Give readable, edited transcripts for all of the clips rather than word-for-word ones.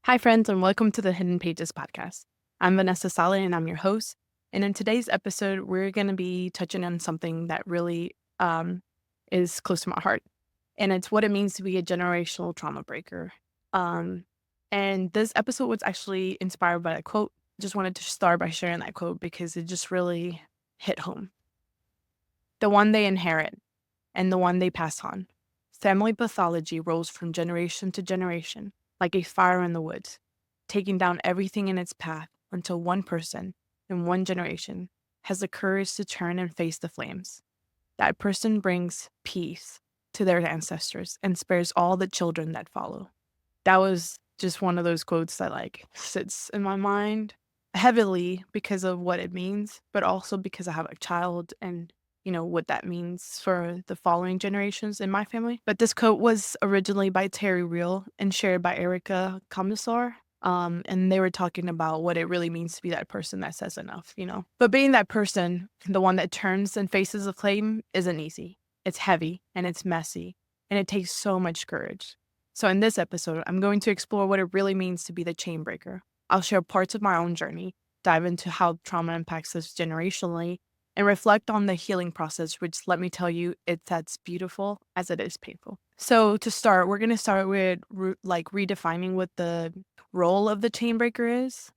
Hi, friends, and welcome to the Hidden Pages podcast. I'm Vanessa Saleh, and I'm your host. And in today's episode, we're going to be touching on something that really is close to my heart, and it's what it means to be a generational trauma breaker. Um, and this episode was actually inspired by a quote. Just wanted to start by sharing that quote because it just really hit home. The one they inherit and the one they pass on. Family pathology rolls from generation to generation, like a fire in the woods, taking down everything in its path until one person in one generation has the courage to turn and face the flames. That person brings peace to their ancestors and spares all the children that follow. That was just one of those quotes that sits in my mind heavily because of what it means, but also because I have a child and what that means for the following generations in my family. But this quote was originally by Terry Real and shared by Erica Commissar. And they were talking about what it really means to be that person that says enough. But being that person, the one that turns and faces the flame, isn't easy. It's heavy and it's messy, and it takes so much courage. So in this episode, I'm going to explore what it really means to be the chain breaker. I'll share parts of my own journey, dive into how trauma impacts us generationally, and reflect on the healing process, which, let me tell you, it's as beautiful as it is painful. So to start, we're going to start with redefining what the role of the chain breaker is.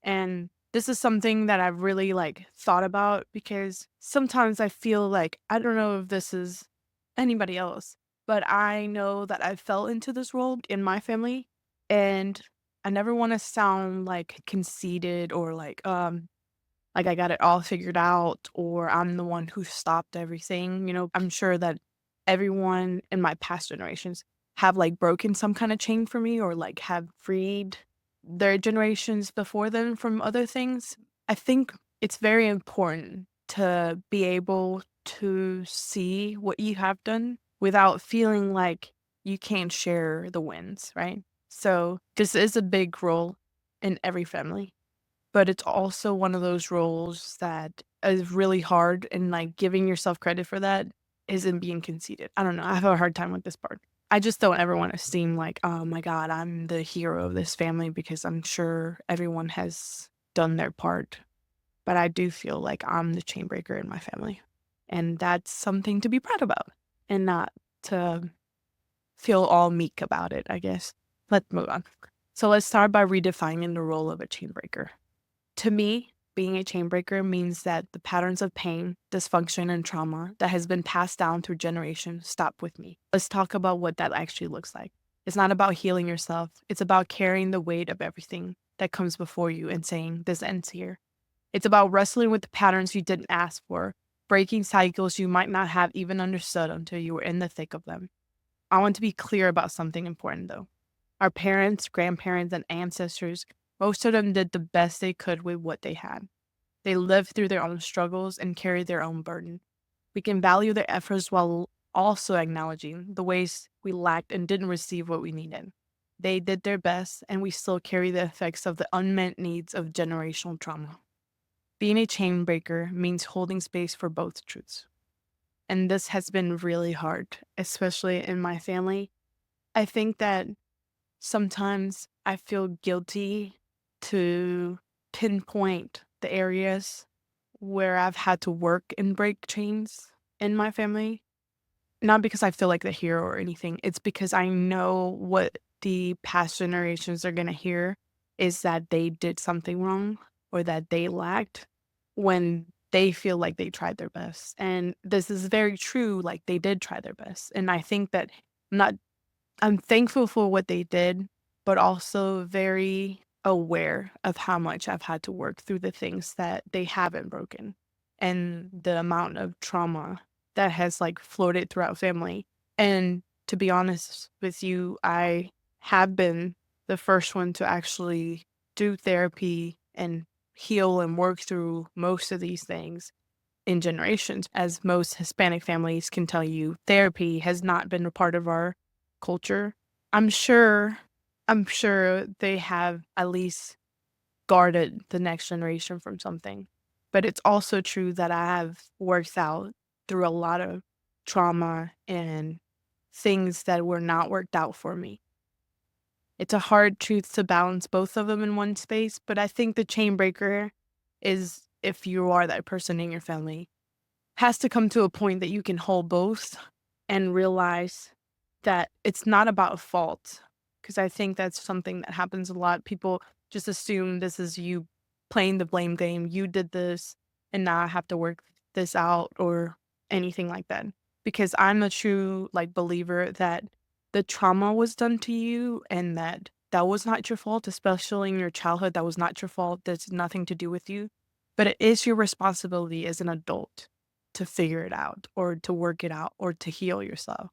And this is something that I've really thought about because sometimes I feel like I don't know if this is anybody else, but I know that I fell into this role in my family, and I never want to sound conceited or like I got it all figured out or I'm the one who stopped everything. I'm sure that everyone in my past generations have broken some kind of chain for me or have freed their generations before them from other things. I think it's very important to be able to see what you have done without feeling like you can't share the wins, right? So this is a big role in every family, but it's also one of those roles that is really hard, and giving yourself credit for that isn't being conceited. I don't know. I have a hard time with this part. I just don't ever want to seem like, oh my God, I'm the hero of this family, because I'm sure everyone has done their part. But I do feel like I'm the chain breaker in my family. And that's something to be proud about and not to feel all meek about it, I guess. Let's move on. So let's start by redefining the role of a chain breaker. To me, being a chain breaker means that the patterns of pain, dysfunction, and trauma that has been passed down through generations stop with me. Let's talk about what that actually looks like. It's not about healing yourself. It's about carrying the weight of everything that comes before you and saying, this ends here. It's about wrestling with the patterns you didn't ask for, breaking cycles you might not have even understood until you were in the thick of them. I want to be clear about something important, though. Our parents, grandparents, and ancestors, most of them did the best they could with what they had. They lived through their own struggles and carried their own burden. We can value their efforts while also acknowledging the ways we lacked and didn't receive what we needed. They did their best, and we still carry the effects of the unmet needs of generational trauma. Being a chain breaker means holding space for both truths. And this has been really hard, especially in my family. I think that sometimes I feel guilty to pinpoint the areas where I've had to work and break chains in my family. Not because I feel like the hero or anything. It's because I know what the past generations are going to hear is that they did something wrong or that they lacked when they feel like they tried their best. And this is very true. Like, they did try their best. And I think that I'm not I'm thankful for what they did, but also very aware of how much I've had to work through the things that they haven't broken and the amount of trauma that has floated throughout family. And to be honest with you, I have been the first one to actually do therapy and heal and work through most of these things in generations. As most Hispanic families can tell you, therapy has not been a part of our culture. I'm sure I'm sure they have at least guarded the next generation from something. But it's also true that I have worked out through a lot of trauma and things that were not worked out for me. It's a hard truth to balance both of them in one space, but I think the chain breaker is if you are that person in your family, has to come to a point that you can hold both and realize that it's not about fault. Because I think that's something that happens a lot. People just assume this is you playing the blame game. You did this, and now I have to work this out or anything like that. Because I'm a true like believer that the trauma was done to you and that that was not your fault, especially in your childhood. That was not your fault. There's nothing to do with you. But it is your responsibility as an adult to figure it out or to work it out or to heal yourself.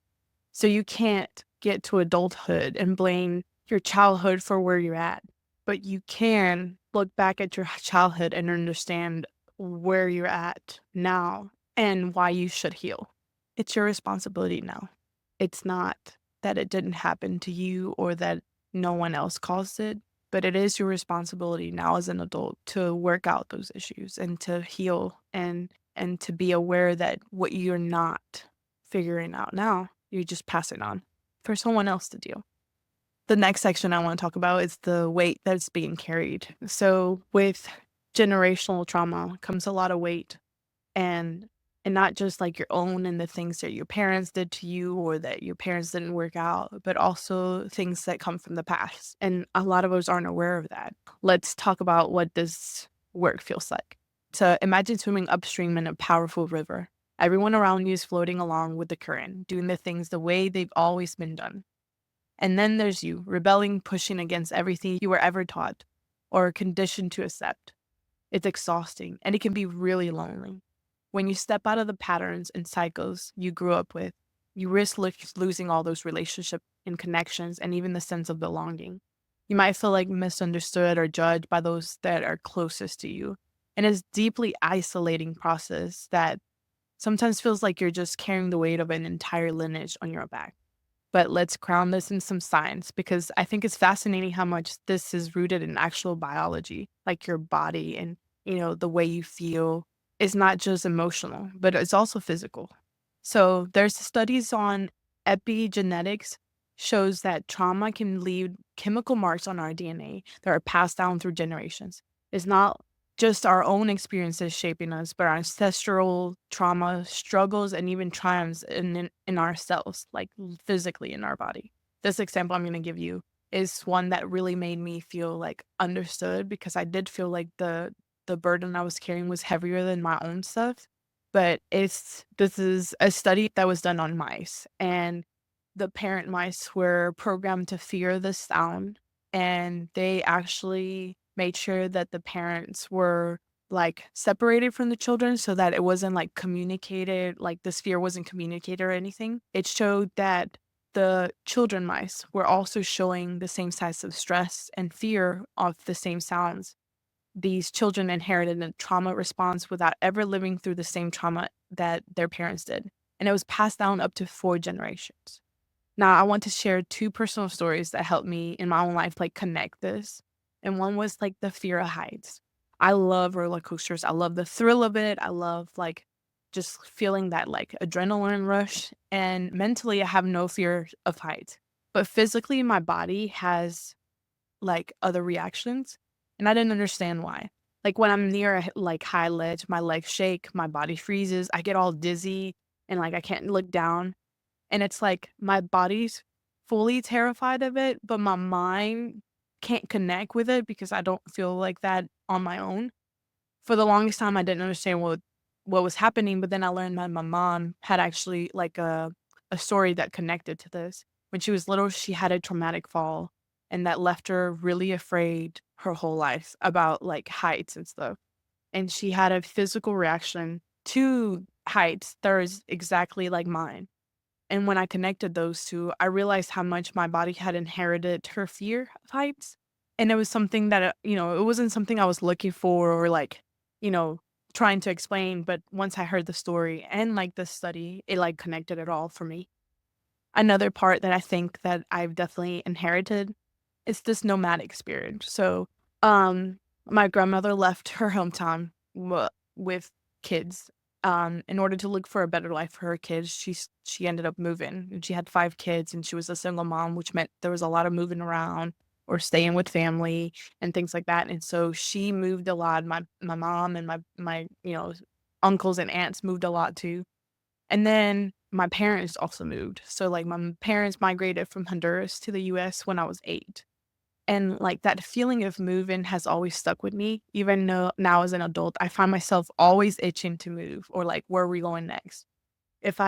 So you can't get to adulthood and blame your childhood for where you're at, but you can look back at your childhood and understand where you're at now and why you should heal. It's your responsibility now. It's not that it didn't happen to you or that no one else caused it, but it is your responsibility now as an adult to work out those issues and to heal and to be aware that what you're not figuring out now, you just pass it on for someone else to deal. The next section I want to talk about is the weight that's being carried. So with generational trauma comes a lot of weight and not just like your own and the things that your parents did to you or that your parents didn't work out, but also things that come from the past. And a lot of us aren't aware of that. Let's talk about what this work feels like. So imagine swimming upstream in a powerful river. Everyone around you is floating along with the current, doing the things the way they've always been done. And then there's you, rebelling, pushing against everything you were ever taught or conditioned to accept. It's exhausting and it can be really lonely. When you step out of the patterns and cycles you grew up with, you risk losing all those relationships and connections and even the sense of belonging. You might feel like misunderstood or judged by those that are closest to you. And it's deeply isolating process that sometimes feels like you're just carrying the weight of an entire lineage on your back. But let's ground this in some science because I think it's fascinating how much this is rooted in actual biology, like your body and, the way you feel is not just emotional, but it's also physical. So there's studies on epigenetics shows that trauma can leave chemical marks on our DNA that are passed down through generations. It's not just our own experiences shaping us, but our ancestral trauma, struggles, and even triumphs in ourselves, like physically in our body. This example I'm going to give you is one that really made me feel like understood because I did feel like the burden I was carrying was heavier than my own stuff. But this is a study that was done on mice, and the parent mice were programmed to fear the sound, and they actually made sure that the parents were like separated from the children so that it wasn't like communicated, like this fear wasn't communicated or anything. It showed that the children mice were also showing the same signs of stress and fear of the same sounds. These children inherited a trauma response without ever living through the same trauma that their parents did. And it was passed down up to 4 generations. Now, I want to share two personal stories that helped me in my own life, like connect this. And one was like the fear of heights. I love roller coasters. I love the thrill of it. I love like just feeling that like adrenaline rush. And mentally, I have no fear of heights. But physically, my body has like other reactions, and I didn't understand why. Like when I'm near a like high ledge, my legs shake, my body freezes, I get all dizzy, and like I can't look down. And it's like my body's fully terrified of it, but my mind can't connect with it because I don't feel like that on my own. For the longest time, I didn't understand what was happening, but then I learned that my mom had actually like a story that connected to this. When she was little, she had a traumatic fall, and that left her really afraid her whole life about like heights and stuff. And she had a physical reaction to heights that was exactly like mine. And when I connected those two, I realized how much my body had inherited her fear of heights. And it was something that, it wasn't something I was looking for or like, you know, trying to explain. But once I heard the story and like the study, it like connected it all for me. Another part that I think that I've definitely inherited is this nomadic spirit. So, my grandmother left her hometown with kids, in order to look for a better life for her kids. She ended up moving, and she had 5 kids, and she was a single mom, which meant there was a lot of moving around. or staying with family and things like that. And so she moved a lot. My mom and my uncles and aunts moved a lot too. And then my parents also moved. So like my parents migrated from Honduras to the US when I was 8. And like that feeling of moving has always stuck with me. Even though now as an adult, I find myself always itching to move or like where are we going next? If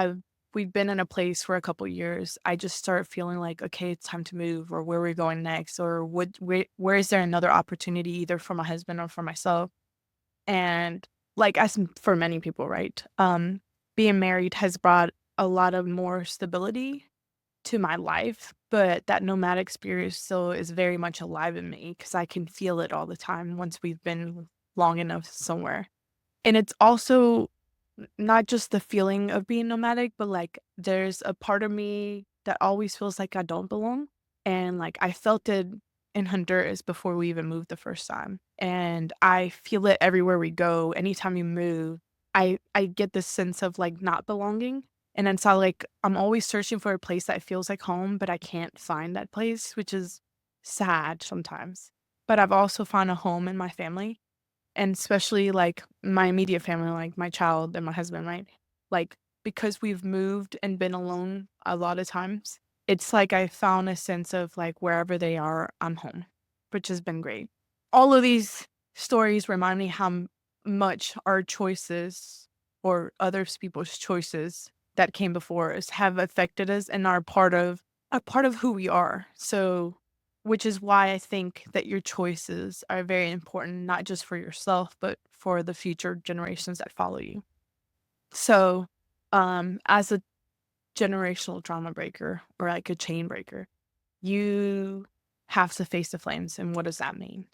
we've been in a place for a couple years, I just start feeling like, okay, it's time to move, or where we're going next, or where is there another opportunity either for my husband or for myself? And like as for many people, right? Being married has brought a lot of more stability to my life, but that nomadic spirit still is very much alive in me because I can feel it all the time once we've been long enough somewhere. And it's also not just the feeling of being nomadic, but like there's a part of me that always feels like I don't belong. And like I felt it in Honduras before we even moved the first time. And I feel it everywhere we go. Anytime you move, I get this sense of like not belonging. And then so like I'm always searching for a place that feels like home, but I can't find that place, which is sad sometimes. But I've also found a home in my family and especially, like, my immediate family, like my child and my husband, right? Like, because we've moved and been alone a lot of times, it's like I found a sense of, like, wherever they are, I'm home, which has been great. All of these stories remind me how much our choices or others people's choices that came before us have affected us and are part of who we are. So which is why I think that your choices are very important, not just for yourself, but for the future generations that follow you. So, as a generational trauma breaker or like a chain breaker, you have to face the flames. And what does that mean?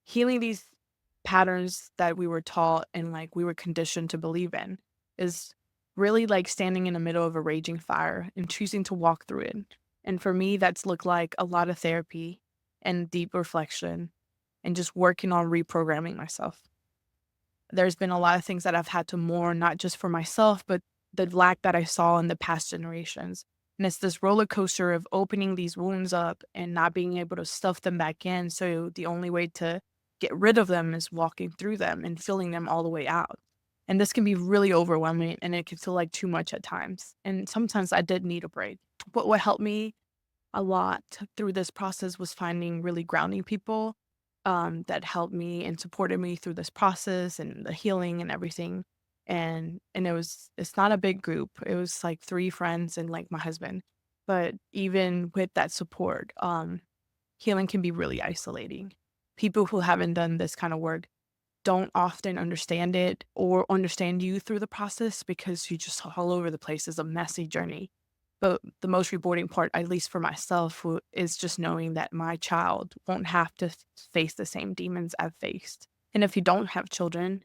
Healing these patterns that we were taught and like we were conditioned to believe in is really like standing in the middle of a raging fire and choosing to walk through it. And for me, that's looked like a lot of therapy and deep reflection and just working on reprogramming myself. There's been a lot of things that I've had to mourn, not just for myself, but the lack that I saw in the past generations. And it's this roller coaster of opening these wounds up and not being able to stuff them back in. So the only way to get rid of them is walking through them and filling them all the way out. And this can be really overwhelming and it can feel like too much at times. And sometimes I did need a break. But what helped me a lot through this process was finding really grounding people that helped me and supported me through this process and the healing and everything. And it's not a big group. It was like 3 friends and like my husband. But even with that support, healing can be really isolating. People who haven't done this kind of work don't often understand it or understand you through the process because you just all over the place. It's a messy journey. But the most rewarding part, at least for myself, is just knowing that my child won't have to face the same demons I've faced. And if you don't have children,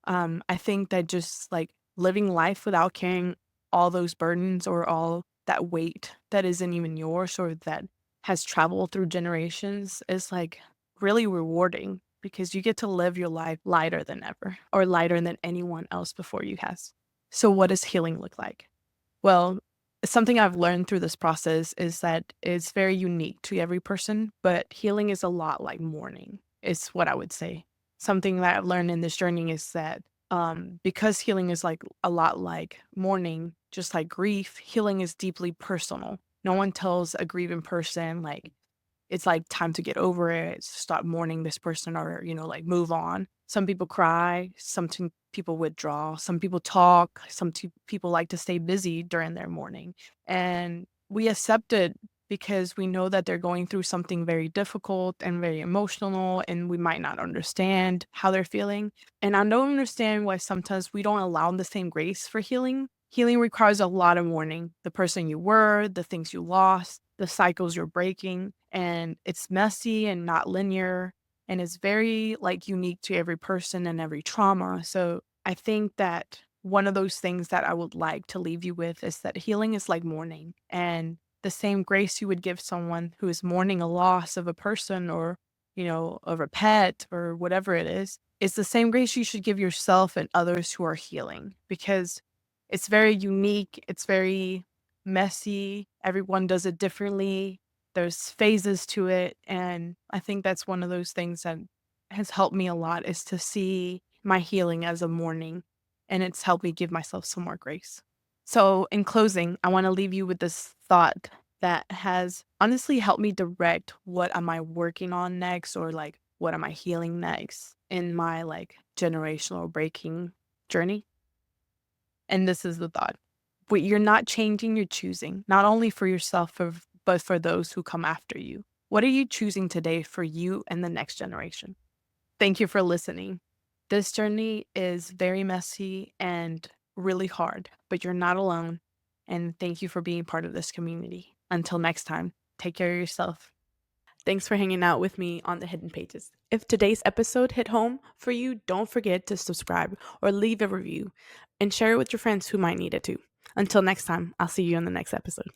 I think that just like living life without carrying all those burdens or all that weight that isn't even yours or that has traveled through generations is like really rewarding because you get to live your life lighter than ever or lighter than anyone else before you has. So, what does healing look like? Well, something I've learned through this process is that it's very unique to every person, but healing is a lot like mourning, is what I would say. Something that I've learned in this journey is that because healing is like a lot like mourning, just like grief, healing is deeply personal. No one tells a grieving person, like, it's like time to get over it, stop mourning this person or, like move on. Some people cry, people withdraw, some people talk, people like to stay busy during their mourning. And we accept it because we know that they're going through something very difficult and very emotional, and we might not understand how they're feeling. And I don't understand why sometimes we don't allow the same grace for healing. Healing requires a lot of mourning the person you were, the things you lost, the cycles you're breaking, and it's messy and not linear, and it's very, like, unique to every person and every trauma. So, I think that one of those things that I would like to leave you with is that healing is like mourning, and the same grace you would give someone who is mourning a loss of a person or, of a pet or whatever it is the same grace you should give yourself and others who are healing because it's very unique, it's very messy, everyone does it differently. There's phases to it, and I think that's one of those things that has helped me a lot is to see my healing as a mourning, and it's helped me give myself some more grace. So, in closing, I wanna leave you with this thought that has honestly helped me direct what am I working on next or, like, what am I healing next in my, like, generational breaking journey. And this is the thought. What you're not changing, you're choosing, not only for yourself, but for those who come after you. What are you choosing today for you and the next generation? Thank you for listening. This journey is very messy and really hard, but you're not alone. And thank you for being part of this community. Until next time, take care of yourself. Thanks for hanging out with me on the Hidden Pages. If today's episode hit home for you, don't forget to subscribe or leave a review and share it with your friends who might need it too. Until next time, I'll see you in the next episode.